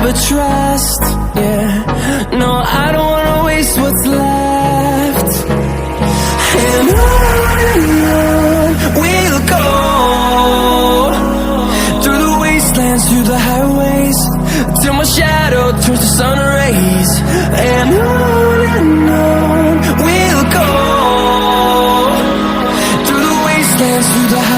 never trust, yeah. No, I don't wanna waste what's left. And on we'll go, through the wastelands, through the highways, till my shadow turns to sun rays. And on we'll go, through the wastelands, through the highways.